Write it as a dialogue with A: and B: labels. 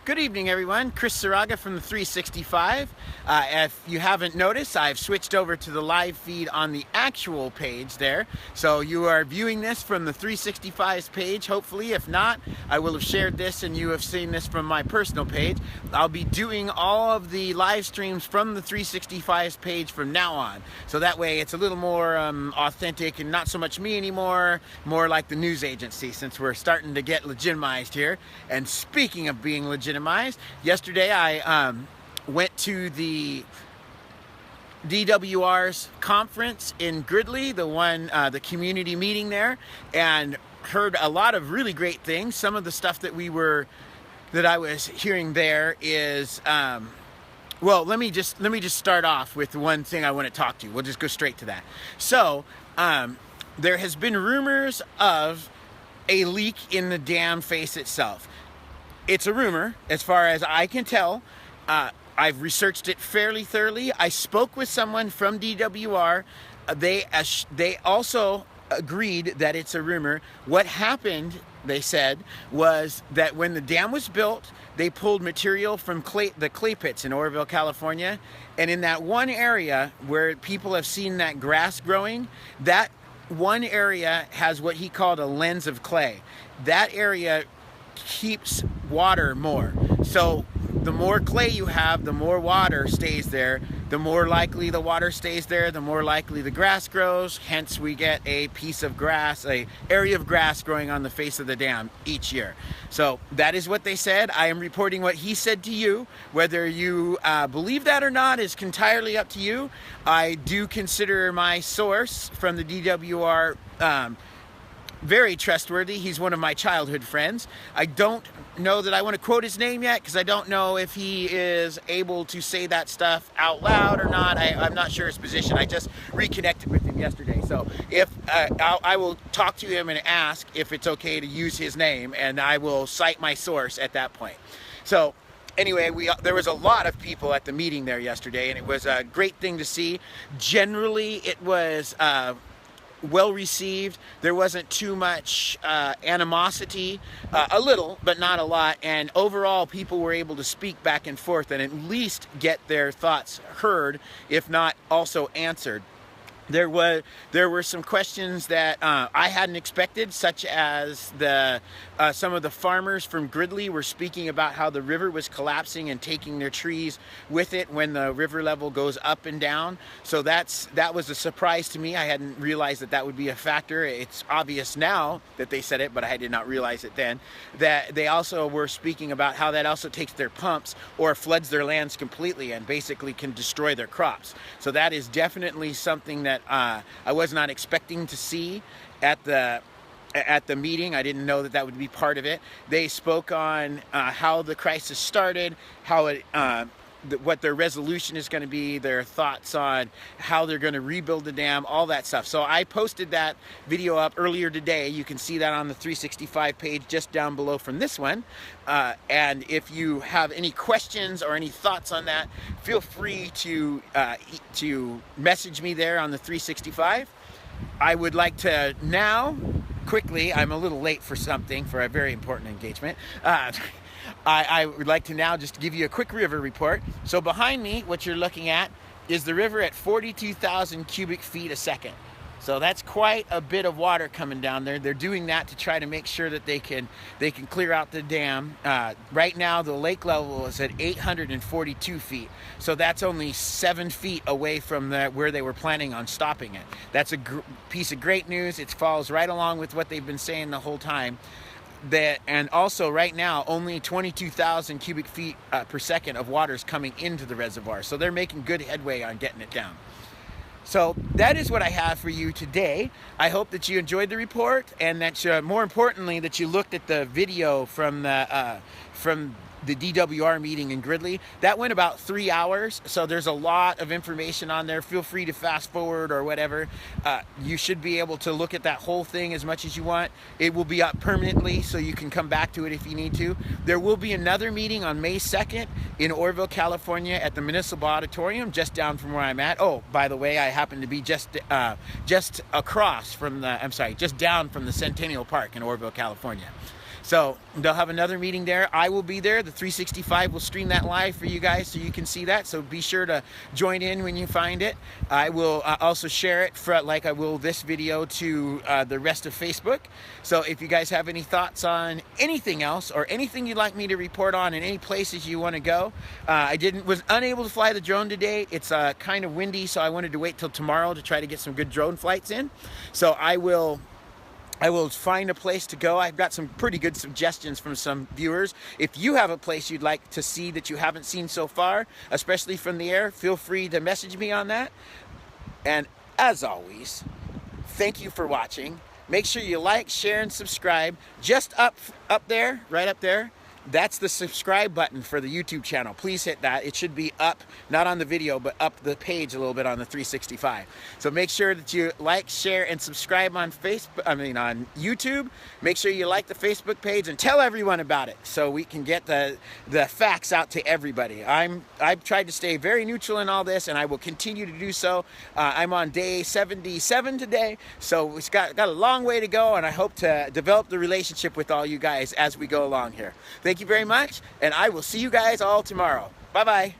A: Good evening, everyone. Chris Saraga from the 365. If you haven't noticed, I've switched over to the live feed on the actual page there. So you are viewing this from the 365's page, hopefully. If not, I will have shared this and you have seen this from my personal page. I'll be doing all of the live streams from the 365's page from now on. So that way it's a little more authentic and not so much me anymore, more like the news agency, since we're starting to get legitimized here. And speaking of being legitimized, yesterday I went to the DWR's conference in Gridley, the community meeting there, and heard a lot of really great things. Some of the stuff that I was hearing there is, well, let me just start off with one thing I want to talk to you. We'll just go straight to that. So, there has been rumors of a leak in the dam face itself. It's a rumor, as far as I can tell. I've researched it fairly thoroughly. I spoke with someone from DWR. They also agreed that it's a rumor. What happened, they said, was that when the dam was built, they pulled material from the clay pits in Oroville, California. And in that one area where people have seen that grass growing, that one area has what he called a lens of clay. That area keeps water more. So the more clay you have, the more water stays there. The more likely the water stays there, the more likely the grass grows. Hence we get a piece of grass, an area of grass growing on the face of the dam each year. So that is what they said. I am reporting what he said to you. Whether you believe that or not is entirely up to you. I do consider my source from the DWR very trustworthy. He's one of my childhood friends. I don't know that I want to quote his name yet because I don't know if he is able to say that stuff out loud or not. I'm not sure his position. I just reconnected with him yesterday. So if I will talk to him and ask if it's okay to use his name, and I will cite my source at that point. So anyway, there was a lot of people at the meeting there yesterday, and it was a great thing to see. Generally, it was well received. There wasn't too much animosity, a little, but not a lot. And overall, people were able to speak back and forth and at least get their thoughts heard, if not also answered. There were some questions that I hadn't expected, such as some of the farmers from Gridley were speaking about how the river was collapsing and taking their trees with it when the river level goes up and down. So that was a surprise to me. I hadn't realized that would be a factor. It's obvious now that they said it, but I did not realize it then. That they also were speaking about how that also takes their pumps or floods their lands completely and basically can destroy their crops. So that is definitely something that I was not expecting to see at the meeting. I didn't know that would be part of it. They spoke on how the crisis started, how what their resolution is going to be, their thoughts on how they're going to rebuild the dam, all that stuff. So I posted that video up earlier today. You can see that on the 365 page just down below from this one. And if you have any questions or any thoughts on that, feel free to message me there on the 365. I would like to now, quickly, I'm a little late for a very important engagement. I would like to now just give you a quick river report. So behind me, what you're looking at is the river at 42,000 cubic feet a second. So that's quite a bit of water coming down there. They're doing that to try to make sure that they can clear out the dam. Right now, the lake level is at 842 feet. So that's only 7 feet away from where they were planning on stopping it. That's a piece of great news. It falls right along with what they've been saying the whole time. And also right now, only 22,000 cubic feet per second of water is coming into the reservoir. So they're making good headway on getting it down. So that is what I have for you today. I hope that you enjoyed the report, and that more importantly, that you looked at the video from the DWR meeting in Gridley. That went about 3 hours, so there's a lot of information on there. Feel free to fast forward or whatever. You should be able to look at that whole thing as much as you want. It will be up permanently, so you can come back to it if you need to. There will be another meeting on May 2nd in Oroville, California at the Municipal Auditorium, just down from where I'm at. Oh, by the way, I happen to be just down from the Centennial Park in Oroville, California. So they'll have another meeting there. I will be there. The 365 will stream that live for you guys so you can see that. So be sure to join in when you find it. I will also share it like I will this video to the rest of Facebook. So if you guys have any thoughts on anything else or anything you'd like me to report on and any places you want to go, was unable to fly the drone today. It's kind of windy, so I wanted to wait till tomorrow to try to get some good drone flights in. So I will find a place to go. I've got some pretty good suggestions from some viewers. If you have a place you'd like to see that you haven't seen so far, especially from the air, feel free to message me on that. And as always, thank you for watching. Make sure you like, share, and subscribe. Just up there, right up there, that's the subscribe button for the YouTube channel. Please hit that. It should be up, not on the video, but up the page a little bit on the 365. So make sure that you like, share, and subscribe on on YouTube. Make sure you like the Facebook page and tell everyone about it so we can get the facts out to everybody. I've tried to stay very neutral in all this, and I will continue to do so. I'm on day 77 today, so it's got a long way to go, and I hope to develop the relationship with all you guys as we go along here. Thank you very much, and I will see you guys all tomorrow. Bye-bye.